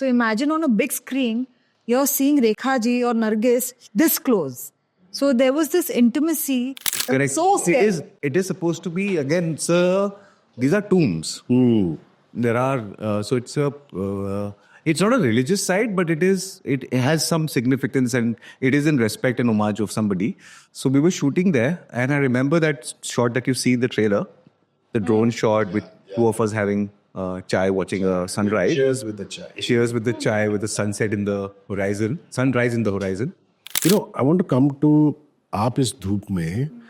So imagine on a big screen, you're seeing Rekha ji or Nargis this close. So there was this intimacy. Correct. So scary. It is supposed to be, again, sir, these are tombs. There are, so it's not a religious side, but it has some significance, and it is in respect and homage of somebody. So we were shooting there, and I remember that shot that you see in the trailer, the drone shot with two of us having chai, watching a sunrise. Cheers with the chai. Cheers with the chai, with the sunset in the horizon, sunrise in the horizon. You know, I want to come to Aap Is Dhoop Mein,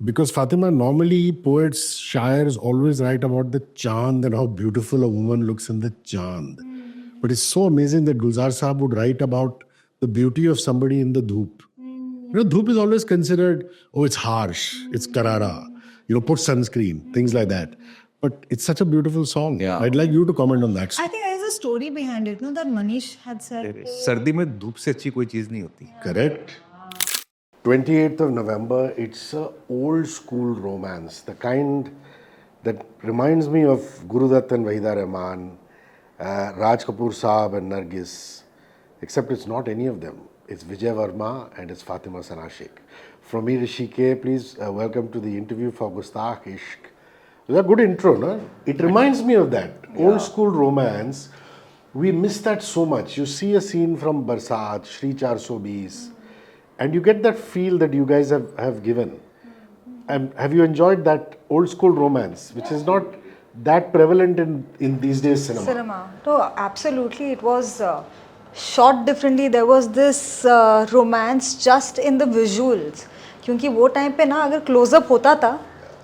because Fatima, normally poets, shayars always write about the chand and how beautiful a woman looks in the chand. But it's so amazing that Gulzar Saab would write about the beauty of somebody in the dhoop. You know, dhoop is always considered, oh, it's harsh, it's karara, you know, put sunscreen, things like that. But it's such a beautiful song. Yeah. I'd like you to comment on that. I think there's a story behind it, no? That Manish had said. सर्दी में धूप से अच्छी कोई चीज नहीं होती. Correct. 28th of November, it's a old school romance, the kind that reminds me of Guru Dutt and Wahida Rahman, Raj Kapoor Saab and Nargis, except it's not any of them. It's Vijay Verma and it's Fatima Sana Sheikh. From me, Rishi K, please welcome to the interview for Gustakh Ishq. It was a good intro, no? It reminds me of that old school romance. We miss that so much. You see a scene from Barsat, Shri 420, and you get that feel that you guys have given. And have you enjoyed that old school romance, which is not that prevalent in these days cinema? No, absolutely. It was shot differently. There was this romance just in the visuals. क्योंकि वो time पे ना अगर close up होता था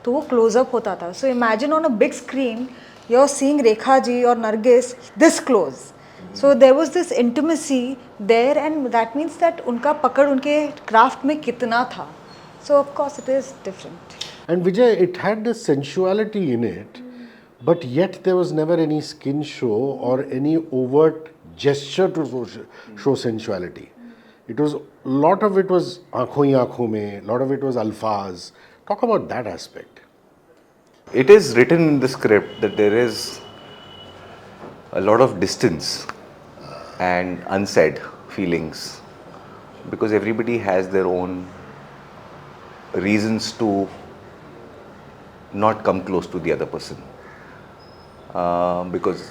तो वो close up होता था. So imagine on a big screen, you're seeing Rekha ji or Nargis this close. So there was this intimacy there, and that means that उनका पकड़ उनके craft में कितना था. So of course it is different. And Vijay, it had the sensuality in it, but yet there was never any skin show or any overt gesture to show sensuality. It was, a lot of it was aankhon hi aankhon mein, a lot of it was alfaz. Talk about that aspect. It is written in the script that there is a lot of distance and unsaid feelings, because everybody has their own reasons to not come close to the other person, because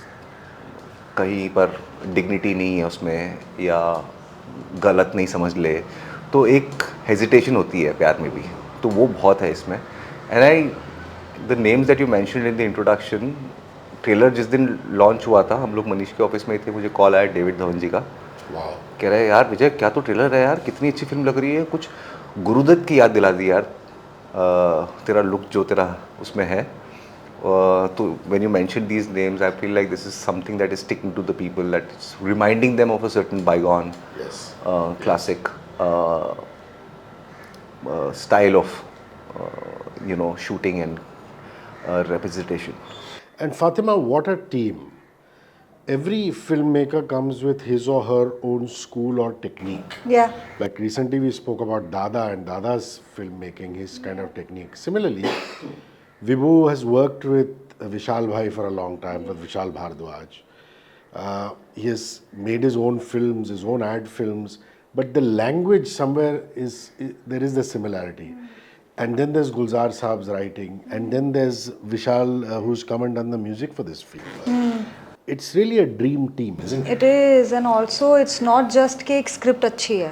कहीं पर dignity नहीं है उसमें या गलत नहीं समझ ले तो एक hesitation होती है प्यार में भी, तो वो बहुत है इसमें. And the names that you mentioned in the introduction, trailer जिस दिन लॉन्च हुआ था हम लोग मनीष के ऑफिस में थे, मुझे कॉल आया डेविड धवन जी का. कह रहे यार विजय क्या तो ट्रेलर है यार, कितनी अच्छी फिल्म लग रही है, कुछ गुरुदत्त की याद दिला दी यार, तेरा लुक जो तेरा उसमें है. तो when you mention these names, I feel like this is something that is sticking to the people, that is reminding them of a certain bygone, classic style of shooting and representation. And Fatima, what a team. Every filmmaker comes with his or her own school or technique. Yeah. Like recently we spoke about Dada and Dada's filmmaking, his kind of technique. Similarly, Vibhu has worked with Vishal Bhai for a long time, with Vishal Bhardwaj. He has made his own films, his own ad films, but the language somewhere there is the similarity. And then there's Gulzar Saab's writing, and then there's Vishal who's come and done the music for this film. It's really a dream team, isn't it? It is, and also it's not just कि एक script अच्छी है,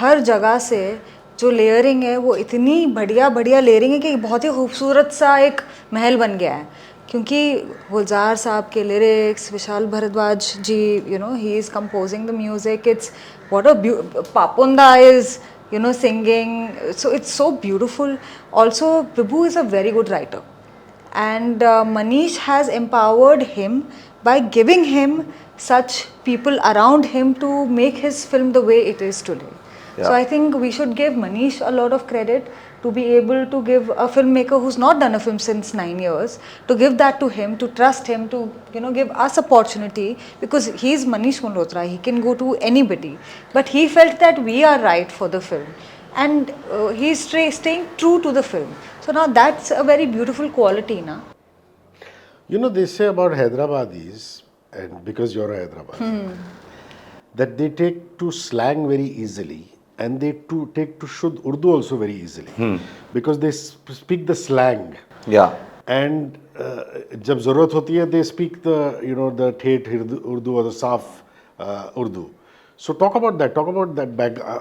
हर जगह से जो layering है वो इतनी बढ़िया लेयरिंग है कि बहुत ही खूबसूरत सा एक महल बन गया है. क्योंकि गुलजार साहब के lyrics, Vishal Bhardwaj ji, he is composing the music. It's what a Papunda is, singing. So it's so beautiful. Also, Vibhu is a very good writer, and Manish has empowered him by giving him such people around him to make his film the way it is today. Yeah. So I think we should give Manish a lot of credit to be able to give a filmmaker who's not done a film since 9 years, to give that to him, to trust him, to give us opportunity, because he's Manish Malhotra, he can go to anybody. But he felt that we are right for the film, and he's staying true to the film. So now that's a very beautiful quality, na? They say about Hyderabadis, and because you're a Hyderabad, that they take to slang very easily and they take to Shuddh Urdu also very easily because they speak the slang. Yeah. And जब ज़रूरत होती है they speak the the ठेठ Urdu or the साफ Urdu. So talk about that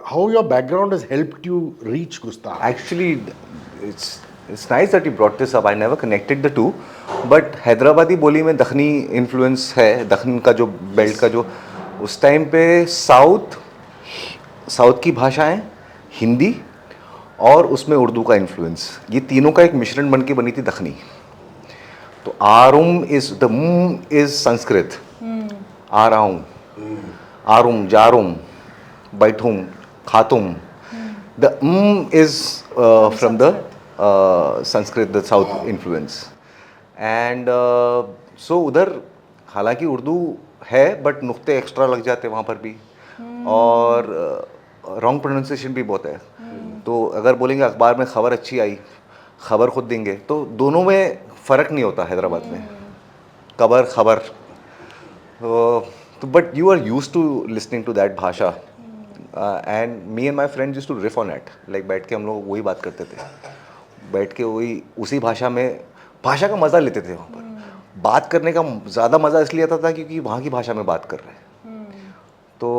how your background has helped you reach Gustaf. Actually, it's nice that you brought this up. I never connected the two, but Hyderabadi बोली में Dakhni influence है, दखन का जो belt का जो उस time पे साउथ की भाषाएं, हिंदी और उसमें उर्दू का इन्फ्लुएंस, ये तीनों का एक मिश्रण बन के बनी थी दखनी. तो आरुम इज संस्कृत, आ रहा हूँ, आरुम, जारुम, बैठूं, खातुम. The is from the Sanskrit, the south influence. And so उधर हालांकि उर्दू है बट नुक्ते एक्स्ट्रा लग जाते वहाँ पर भी, और रॉन्ग प्रोनाउंसिएशन भी बहुत है. तो अगर बोलेंगे अखबार में खबर अच्छी आई, खबर खुद देंगे, तो दोनों में फ़र्क नहीं होता हैदराबाद में, खबर. तो but you are used to listening to that भाषा, and me and my friends used to riff on it. Like बैठ के हम लोग वही बात करते थे, बैठ के वही उसी भाषा में, भाषा का मज़ा लेते थे. वहाँ पर बात करने का ज़्यादा मज़ा इसलिए आता था क्योंकि वहाँ की भाषा में बात कर रहे हैं. तो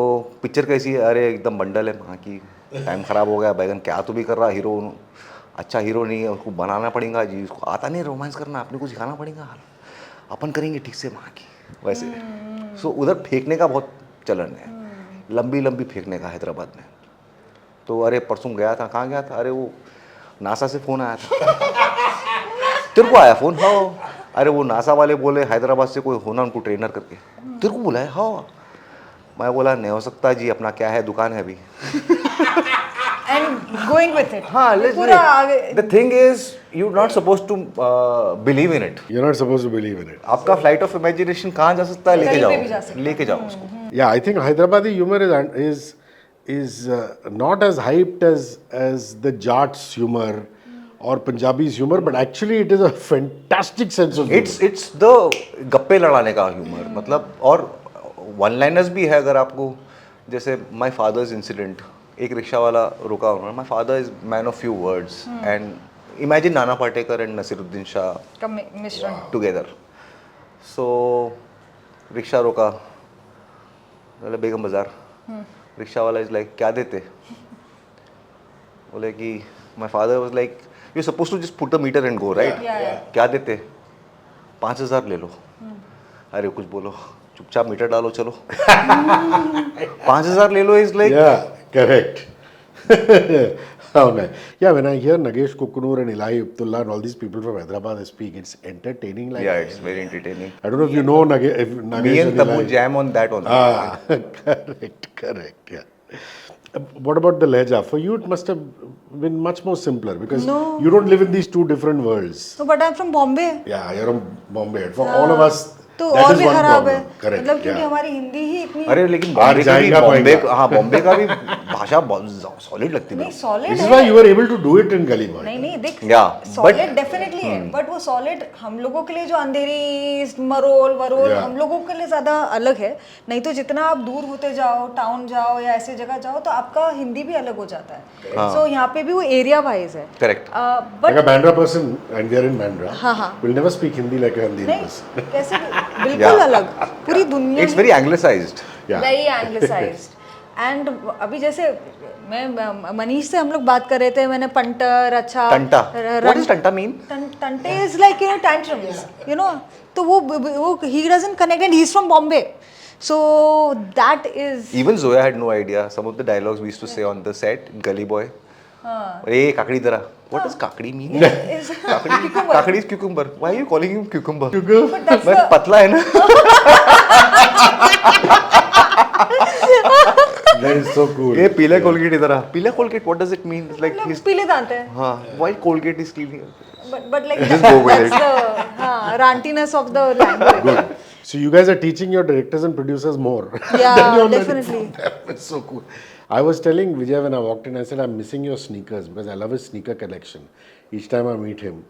पिक्चर कैसी है, अरे एकदम बंडल है वहाँ की, टाइम ख़राब हो गया, बैगन क्या तो भी कर रहा, हीरो अच्छा हीरो नहीं है, उसको बनाना पड़ेगा जी, उसको आता नहीं रोमांस करना, अपने को सिखाना पड़ेगा, अपन करेंगे ठीक से वहाँ की वैसे. सो उधर फेंकने का बहुत चलन है, लंबी फेंकने का हैदराबाद में. तो अरे परसों गया था, कहाँ गया था, अरे वो नासा से फ़ोन आया था. तेरे को आया फ़ोन? हाँ. अरे वो नासा वाले बोले हैदराबाद से कोई होना उनको ट्रेनर करके, तेरे को बुलाया? हाँ. मैं बोला नहीं हो सकता जी, अपना क्या है, दुकान है अभी. And going with it. हाँ, पूरा आगे. the thing is you're not supposed to believe in it. You're not supposed to believe in it. आपका फ्लाइट ऑफ इमेजिनेशन कहाँ जा सकता है, कहीं पे भी जा सकता है. लेके जाओ उसको. Yeah, I think Hyderabadi humor is not as hyped as the Jats humor or Punjabi's humor, but actually it is a fantastic sense of humor. It's the गप्पे लड़ाने का ह्यूमर, मतलब, और वन लाइनर्स भी है. अगर आपको जैसे माय फादर्स इंसिडेंट, एक रिक्शा वाला रुका उन्होंने, my father is man of few words, and imagine Nana Patekar and Naseeruddin Shah का मिश्रण. टुगेदर. सो रिक्शा रोका, बोले बेगम बाज़ार. रिक्शा वाला इज लाइक क्या देते, बोले कि my father was like you suppose to just put the meter and go, right. क्या देते? 5,000 ले लो. अरे कुछ बोलो, चुपचाप मीटर डालो, चलो. 5,000 ले लो is like. Yeah, correct. How nice. Yeah, when I hear Nagesh Kukunur and Ilahi Abdullah and all these people from Hyderabad speak, it's entertaining. Like, Yeah, it's very entertaining. I don't know if you know Nagesh Me and Tabu Ilahi. jam on that only. Correct. Yeah. What about the Lehja? For you, it must have been much more simpler because No. you don't live in these two different worlds. No, but I'm from Bombay. Yeah, you're from Bombay. For all of us, तो that और is भी one खराब है. problem. Correct. मतलब क्योंकि Yeah. हमारी हिंदी ही इतनी. अरे लेकिन आज बॉम्बे का भी, जाएगा पाएगा. हाँ बॉम्बे का भी भाषा बहुत सॉलिड लगती नहीं है. सॉलिड This is है. why you were able to do it in Gully Boy. नहीं देख, Yeah, सॉलिड but- डेफिनेटली है, बट वो सॉलिड हम लोगों के लिए जो अंधेरी मरोल वरोल Yeah. हम लोगों के लिए ज़्यादा अलग है. नहीं तो जितना आप दूर होते जाओ, टाउन जाओ या ऐसे जगह जाओ, तो आपका हिंदी भी अलग हो जाता है. सो यहाँ पे भी वो एरिया वाइज है. Correct. Like but a Bandra person, and we are in Bandra, हाँ. will never speak Hindi like a Hindi नहीं person. कैसे बिल्कुल Yeah. अलग, पूरी दुनिया It's very anglicized. Yeah. Very anglicized. And अभी जैसे मैं मनीष से हम लोग बात कर रहे थे, मैंने पंटर अच्छा Tanta. What does tanta mean? टंटे इज लाइक tantrums, तो वो he doesn't connect and he's from Bombay, so that is. Even Zoya had no idea. Some of the dialogues we used to say on the set, Gully Boy. Hey, kakadi dara. What does kakadi mean? is Kakadi is cucumber. Why are you calling him cucumber? But that's मैं the- पतला है ना. That is so cool. ये पीला Colgate इधर आ. पीला Colgate, what does it mean? It's like मतलब he's, पीले दांत है, हाँ, why Colgate is cleaning? but like Just go with that's the हाँ rantiness of the language. So you guys are teaching your directors and producers more. Yeah, than you're learning definitely. from them. It's so cool. I was telling Vijay when I walked in, I said I'm missing your sneakers because I love his sneaker collection. Each time I meet him,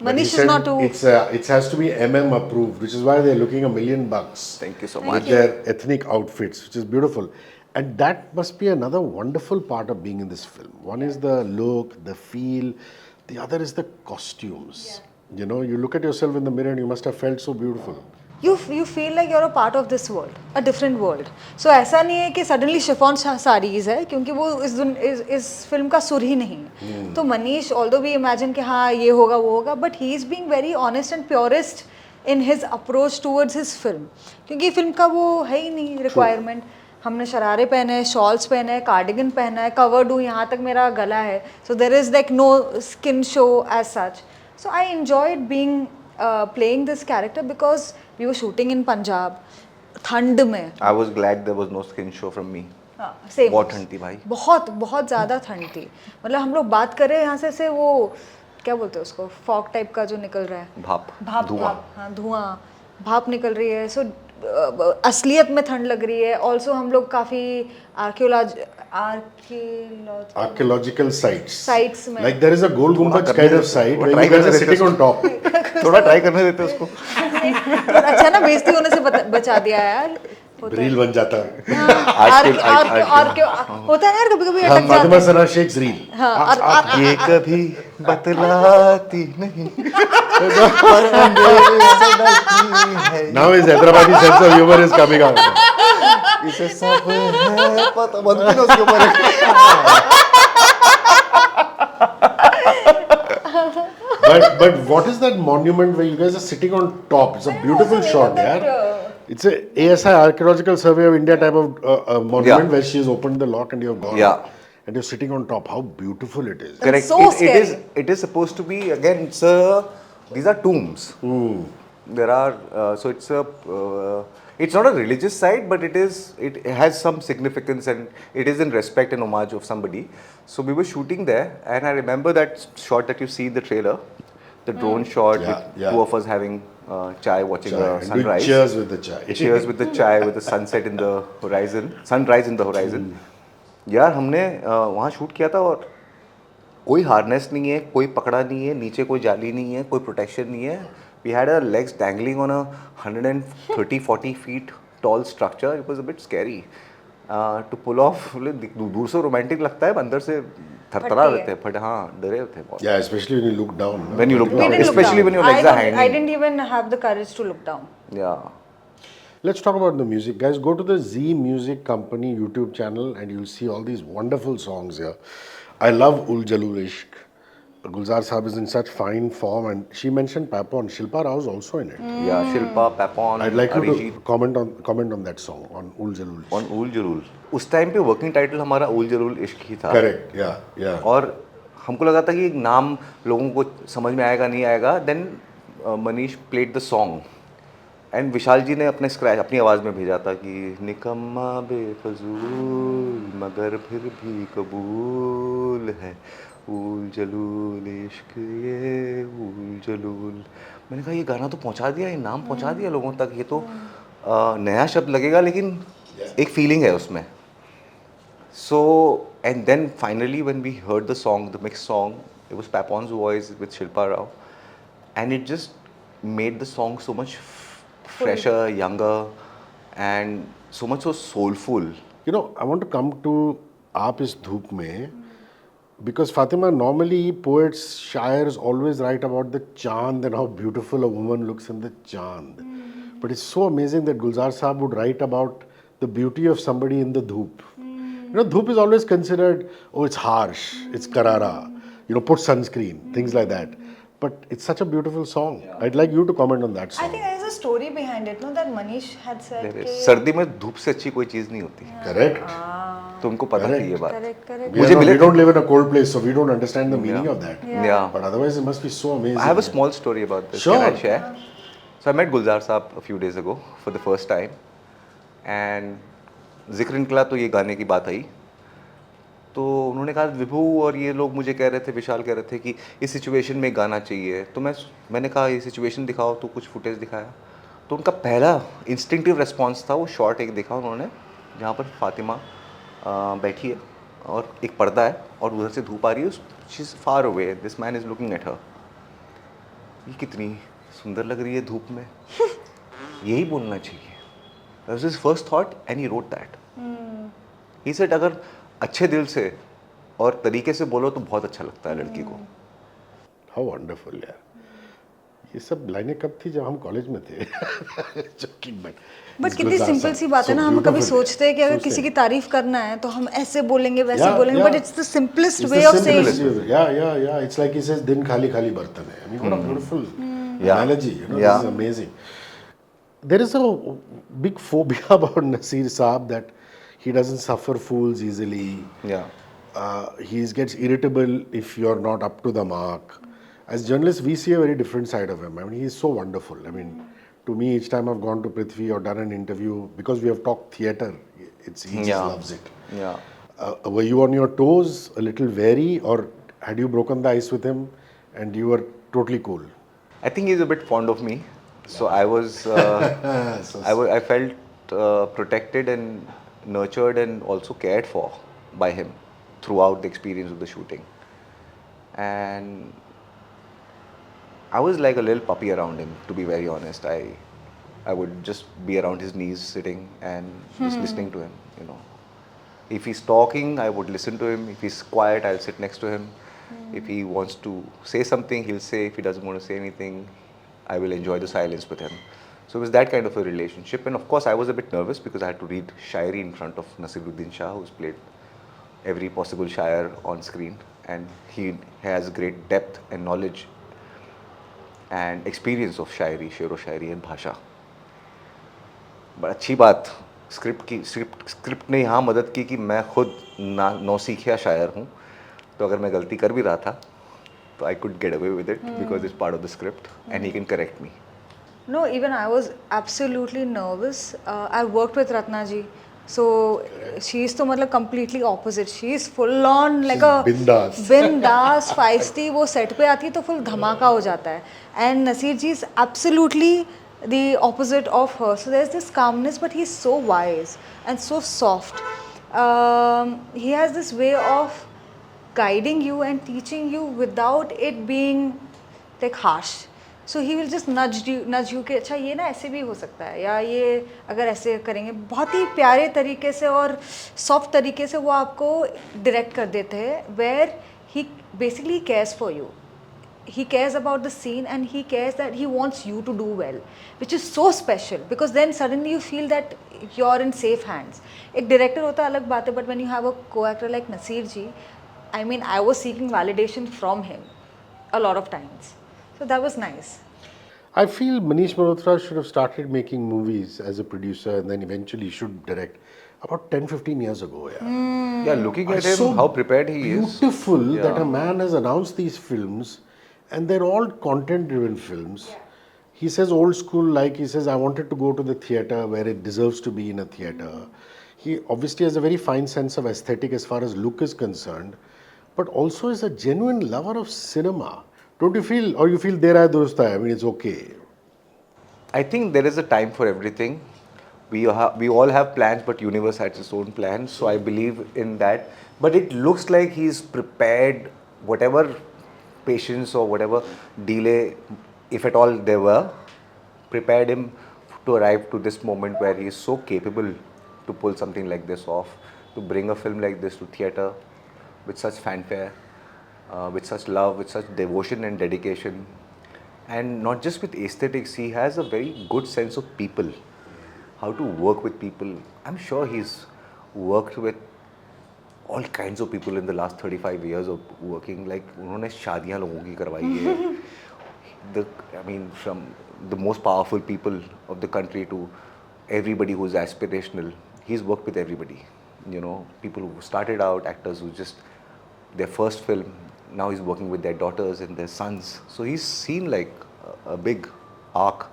But he Manish is said not too. it has to be MM approved, which is why they're looking $1 million Thank you so with much. their ethnic outfits, which is beautiful. And that must be another wonderful part of being in this film. One is the look, the feel, the other is the costumes. You know, you look at yourself in the mirror and you must have felt so beautiful. You feel like you're a part of this world, a different world. So ऐसा नहीं है कि suddenly chiffon sarees है, क्योंकि वो इस film का सुर ही नहीं है. तो मनीष, although we imagine कि हाँ ये होगा वो होगा, but he is being very honest and purist in his approach towards his film. क्योंकि फिल्म का वो है ही नहीं requirement. हमने शरारे पहने हैं, शॉल्स पहने हैं, कार्डिगन पहना है, कवर्ड हूँ, यहाँ तक मेरा गला है. So there is like no skin show as such. So I enjoyed being playing this character because we were shooting in Punjab, ठंड में. I was glad there was no skin show from me. हाँ, same. बहुत ठंड थी भाई. बहुत बहुत ज़्यादा ठंड थी. मतलब हम लोग बात कर रहे हैं यहाँ से वो क्या बोलते हैं उसको, फॉग टाइप का जो निकल रहा है. भाप. धुआं. हाँ, धुआं, भाप निकल रही है. सो असलियत में ठंड लग रही है. ऑल्सो हम लोग काफ़ी Archaeological sites. Sites में. Like there is a Gol Gumbaj kind of site where you guys are sitting on top. थोड़ा ट्राई करने देते उसको. अच्छा ना, बेइज्जती होने से बचा दिया यार. रील बन जाता है. और क्यों होता है यार, कभी कभी अटक फातिमा जाते हैं. सना शेख्स रील. ये कभी बतलाती नहीं पर अंधेरे से डरती है. Now his Hyderabadi sense of humor is coming out. इसे सब है पता, बनती ना उसके ऊपर. But what is that monument where you guys are sitting on top? It's a beautiful shot, yeah. It's a ASI Archaeological Survey of India type of monument Yeah. where she has opened the lock and you have gone. Yeah. And you're sitting on top. How beautiful it is. Correct. so scary. It is supposed to be, again, these are tombs. There are it's not a religious site, but it has some significance, and it is in respect and homage of somebody. So we were shooting there, and I remember that shot that you see in the trailer, the drone shot Yeah, with yeah. two of us having chai, watching the And doing sunrise. cheers with the chai. Cheers with the chai, with the sunset in the horizon, sunrise in the horizon. यार हमने वहाँ shoot किया था और कोई harness नहीं है, कोई पकड़ा नहीं है, नीचे कोई जाली नहीं है, कोई प्रोटेक्शन नहीं है. We had our legs dangling on a 130-40 feet tall structure. It was a bit scary to pull off. दूर से रोमांटिक लगता है, अंदर से थरथरा रहते हैं, फट हाँ डरे होते हैं बहुत. Yeah, especially when you look down. no? When you look We down, didn't look especially down. when your legs are hanging. I didn't even have the courage to look down. Yeah. Let's talk about the music. Guys, go to the Z Music Company YouTube channel and you'll see all these wonderful songs here. I love Ul Jalul Ishq. Gulzar Saab is in such fine form, and she mentioned Papon. Shilpa Rao is also in it. Yeah, Shilpa, Papon, I'd like you Arijit. to comment on that song, on Ul Jalul Ishq. On Ool Jalul. उस time पे working title हमारा Ool Jalul इश्क ही था. Correct, yeah. और हमको लगा था कि नाम लोगों को समझ में आएगा नहीं आएगा. Then Manish played the song and Vishal ji ने अपने स्क्रैच अपनी आवाज़ में भेजा था कि निकम्मा बेफजूल मगर फिर भी कबूल है ऊल जलूल इश्क ये ऊल जलूल. मैंने कहा ये गाना तो पहुंचा दिया, ये नाम पहुंचा दिया लोगों तक. ये तो नया शब्द लगेगा लेकिन एक फीलिंग है उसमें. So, and then finally when we heard the song, the mixed song, it was Papon's voice with Shilpa Rao, and it just made the song so much fresher, younger, and so much so soulful. You know, I want to come to Aap Is Dhoop Mein, because Fatima, normally poets, shairs always write about the chand and how beautiful a woman looks in the chand. But it's so amazing that Gulzar Saab would write about the beauty of somebody in the dhoop. You know, dhoop is always considered, oh, it's harsh, it's karara, you know, put sunscreen, things like that. But it's such a beautiful song. I'd like you to comment on that I song. think there is a story behind it, no? That Manish had said. There is. कि- सर्दी में धूप से अच्छी कोई चीज़ नहीं होती. Correct? तो उनको पता थी ये बात. Correct. We, we don't live in a cold place, so we don't understand the meaning of that. Yeah. But otherwise, it must be so amazing. I have a small story about this. Sure. Can I share? So I met Gulzar Saab a few days ago for the first time, and जिक्र निकला तो ये गाने की बात आई. तो उन्होंने कहा विभू और ये लोग मुझे कह रहे थे, विशाल कह रहे थे कि इस सिचुएशन में गाना चाहिए. तो मैंने कहा ये सिचुएशन दिखाओ. तो कुछ फुटेज दिखाया. तो उनका पहला इंस्टिंक्टिव रिस्पॉन्स था वो शॉट एक देखा उन्होंने जहाँ पर फातिमा बैठी है और एक पर्दा है और उधर से धूप आ रही है. She is far away, this man is looking at her. ये कितनी सुंदर लग रही है धूप में, यही बोलना चाहिए. That was his first thought and he wrote that. He said अगर अच्छे दिल से और तरीके से बोलो तो बहुत अच्छा लगता है लड़की को. हाउ वंडरफुल यार. ये सब लाइनें कब थी? जब हम कॉलेज में थे. Joking, बट कितनी सिंपल सी बात है ना. हम कभी सोचते हैं कि अगर किसी की तारीफ करना है तो हम ऐसे बोलेंगे वैसे बोलेंगे, but it's the simplest way of saying. Yeah. It's like he says, दिन खाली खाली बर्तन है. I mean, what a beautiful analogy. You know, Yeah. this is amazing. There is a big phobia about Nasir Saab that he doesn't suffer fools easily. Yeah. He gets irritable if you're not up to the mark. As journalists, we see a very different side of him. I mean, he's so wonderful. I mean, to me, each time I've gone to Prithvi or done an interview, because we have talked theatre, he just loves it. Yeah. Were you on your toes, a little wary, or had you broken the ice with him and you were totally cool? I think he's a bit fond of me, so I was. I felt protected and nurtured and also cared for by him throughout the experience of the shooting, and I was like a little puppy around him. To be very honest, I would just be around his knees, sitting and just listening to him. You know, if he's talking, I would listen to him. If he's quiet, I'll sit next to him. If he wants to say something, he'll say. If he doesn't want to say anything, I will enjoy the silence with him. So it was that kind of a relationship. And of course, I was a bit nervous because I had to read Shairi in front of Nasiruddin Shah, who's played every possible Shair on screen. And he has great depth and knowledge and experience of Shairi, Shero Shairi and Bhasha. But अच्छी बात script ने यहाँ मदद की कि मैं खुद नौसीखिया शायर हूँ. तो अगर मैं गलती कर भी रहा था तो I could get away with it because it's part of the script and he can correct me. No, even I was absolutely nervous. I worked with Ratna ji. So she's तो मतलब completely opposite. She's full on like a बिंदास feisty. वो set पे आती है तो full धमाका हो जाता है. And Nasir ji is absolutely the opposite of her. So there's this calmness, but he's so wise and so soft. He has this way of guiding you and teaching you without it being like harsh. So he will just nudge you कि अच्छा ये ना ऐसे भी हो सकता है या ये अगर ऐसे करेंगे. बहुत ही प्यारे तरीके से और सॉफ्ट तरीके से वो आपको डायरेक्ट कर देते हैं. where he basically cares for you. He cares about the scene and he cares that he wants you to do well, which is so special because then suddenly you feel that you're in safe hands. एक director होता है अलग बात है, but when you have a co-actor like Nasir ji, I mean, I was seeking validation from him a lot of times. So that was nice. I feel Manish Malhotra should have started making movies as a producer and then eventually should direct about 10-15 years ago. Yeah. Yeah, looking at him, So how prepared he is. Beautiful that Yeah. a man has announced these films and they're all content driven films. He says old school, like he says, I wanted to go to the theatre where it deserves to be in a theatre. He obviously has a very fine sense of aesthetic as far as look is concerned, but also is a genuine lover of cinema. Don't you feel, or you feel there durust hai, I mean, it's okay. I think there is a time for everything. We all have plans, but universe has its own plans. So I believe in that. But it looks like he's prepared, whatever patience or whatever delay, if at all there were, prepared him to arrive to this moment where he is so capable to pull something like this off, to bring a film like this to theatre with such fanfare, with such love, with such devotion and dedication. And not just with aesthetics, he has a very good sense of people, how to work with people. I'm sure he's worked with all kinds of people in the last 35 years of working. Like, उन्होंने शादियाँ लोगों की करवाई है. I mean, from the most powerful people of the country to everybody who's aspirational. He's worked with everybody. You know, people who started out, actors who just, their first film, now he's working with their daughters and their sons. So he's seen like a big arc,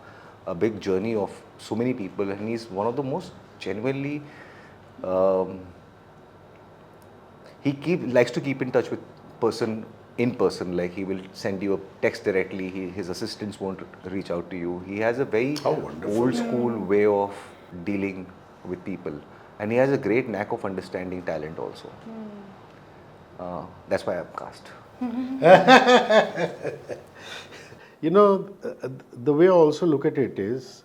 a big journey of so many people, and he's one of the most genuinely, likes to keep in touch with person in person. Like, he will send you a text directly. His assistants won't reach out to you. He has a very old school way of dealing with people, and he has a great knack of understanding talent also. That's why I'm cast. You know, the way I also look at it is,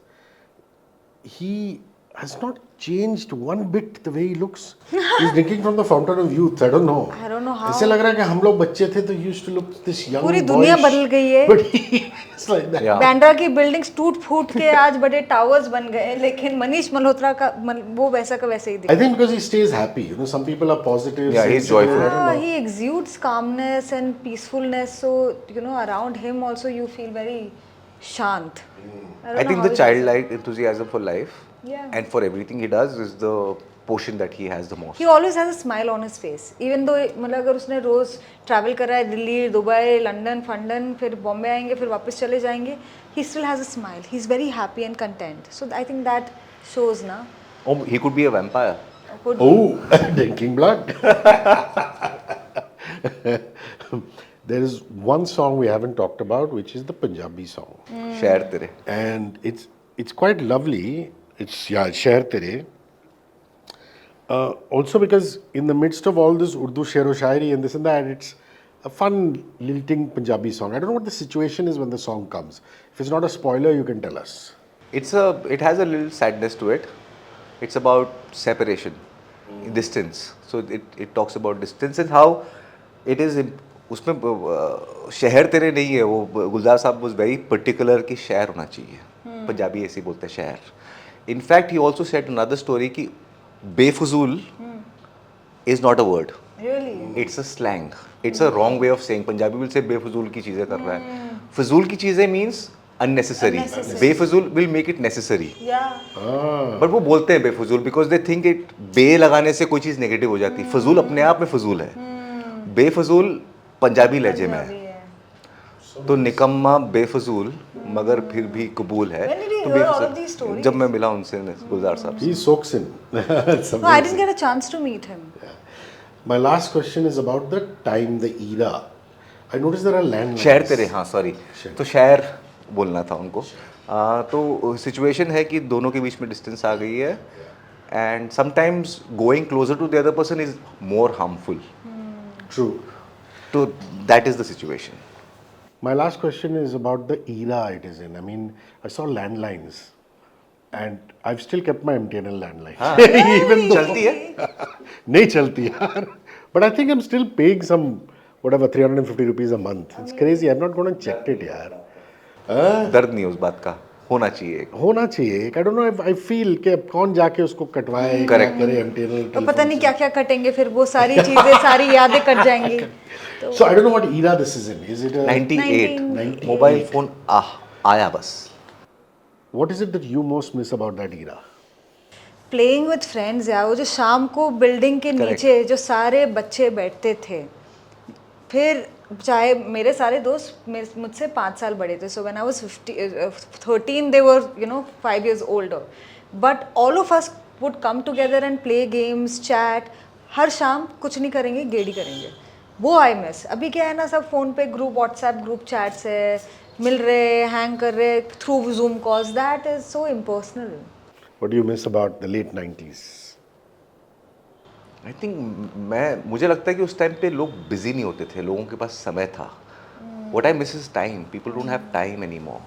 he has not changed one bit the way he looks. He's drinking from the fountain of youth. I don't know. I don't know how. ऐसे लग रहा है कि हम लोग बच्चे थे तो used to look this young पूरी दुनिया boyish, बदल गई है। But he is like that. Yeah. Bandra की बिल्डिंग्स टूट फूट के आज बड़े टावर्स बन गए, लेकिन मनीष मल्होत्रा का वो वैसा का वैसे ही I दिखता think because he stays happy. You know, some people are positive. Yeah, he's sensitive, joyful. I don't know. he exudes calmness and peacefulness, so you know around him also you feel very shant. I don't know think how the he does it. childlike enthusiasm for life Yeah. and for everything he does is the portion that he has the most. He always has a smile on his face, even though मतलब अगर उसने रोज travel करा है Delhi, Dubai, London, फंडन, फिर बॉम्बे आएंगे, फिर वापस चले जाएंगे, he still has a smile. He's very happy and content. So I think that shows ना. Oh, he could be a vampire. Could Oh, drinking blood. There is one song we haven't talked about, which is the Punjabi song, शहर तेरे. and it's quite lovely. It's Sheher Tere. Also because in the midst of all this Urdu shero shairi and this and that, it's a fun lilting Punjabi song. I don't know what the situation is when the song comes. If it's not a spoiler, you can tell us. It has a little sadness to it. It's about separation, distance. So it talks about distance and how it is. उसमें शहर तेरे नहीं है वो. गुलजार साहब was very particular कि शहर होना चाहिए. पंजाबी ऐसे बोलते हैं शहर. In fact, he also said another story कि बेफजूल is not a word. really? It's a slang. It's a wrong way of saying. Punjabi will say बेफजूल की चीज़ें कर रहा है. फजूल की चीज़ें means unnecessary. बेफजूल will make it necessary. Yeah. But वो बोलते हैं बेफजूल बिकॉज दे थिंक इट बे लगाने से कोई चीज़ नेगेटिव हो जाती है. फजूल अपने आप में फजूल है. बेफजूल पंजाबी लहजे में है. तो निकम्मा बेफजूल मगर फिर भी कबूल है. When did you तो hear all of बेफजूल- these stories? जब मैं मिला उनसे गुलजार साहब से. He soaks in. It's No, I didn't amazing. get a chance to meet him. My last question is about the time, the era. I noticed there are landlines. शहर तेरे, हाँ sorry, तो शहर बोलना था उनको. तो सिचुएशन है कि दोनों के बीच में डिस्टेंस आ गई है and sometimes going closer to the other person is more harmful. True. तो that is the situation. My last question is about the era it is in. I mean, I saw landlines, and I've still kept my MTNL landline. Even though चलती है. नहीं चलती यार. But I think I'm still paying some whatever 350 rupees a month. It's crazy. I'm not going to check it यार. दर्द नहीं उस बात का. होना चाहिए. होना चाहिए. I don't know if I feel कि अब कौन जाके उसको कटवाए. Correct. करे MTNL. तो पता नहीं क्या क्या कटेंगे, फिर वो सारी चीजें सारी यादें कट जाएंगी. So I don't know what era this is in. Is it a 98 98. Mobile phone आया बस. What is it that you most miss about that era? Playing with friends यार, वो जो शाम को बिल्डिंग के Correct. नीचे जो सारे बच्चे बैठते थे, फिर चाहे मेरे सारे दोस्त मुझसे 5 साल बड़े थे, so when I was 13 they were 5 years older, but all of us would come together and play games, chat. हर शाम कुछ नहीं करेंगे, गेड़ी करेंगे. वो आई मिस. अभी क्या है ना, सब फ़ोन पे ग्रुप, व्हाट्सएप ग्रुप चैट्स है, मिल रहे, हैंग कर रहे through zoom calls. That is so impersonal. What do you miss about the late 90s? I think मुझे लगता है कि उस टाइम पे लोग बिजी नहीं होते थे. लोगों के पास समय था. What I miss is time. People don't have time any more.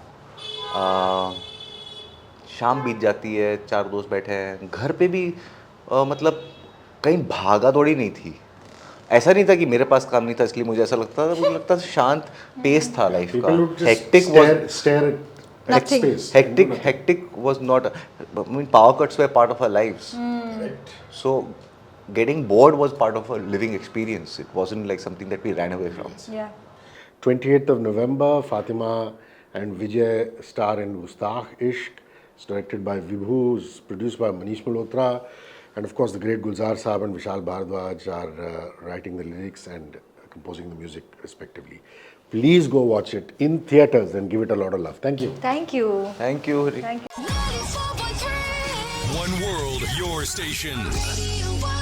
शाम बीत जाती है, 4 दोस्त बैठे हैं घर पे भी. मतलब कहीं भागा दौड़ी नहीं थी. ऐसा नहीं था कि मेरे पास काम नहीं था इसलिए मुझे ऐसा लगता था. मुझे लगता था शांत पेस था लाइफ का. People would just hectic stare at Nothing. space. hectic was not. I mean, power cuts were part of our lives. So getting bored was part of a living experience. It wasn't like something that we ran away from. Yeah. 28th of November, Fatima and Vijay star in Gustakh Ishq. It's directed by Vibhu, it's produced by Manish Malhotra, and of course the great Gulzar Saab and Vishal Bhardwaj are writing the lyrics and composing the music respectively. Please go watch it in theatres and give it a lot of love. Thank you. Thank you. Thank you. Thank you. 94.3 One world, your station. Radio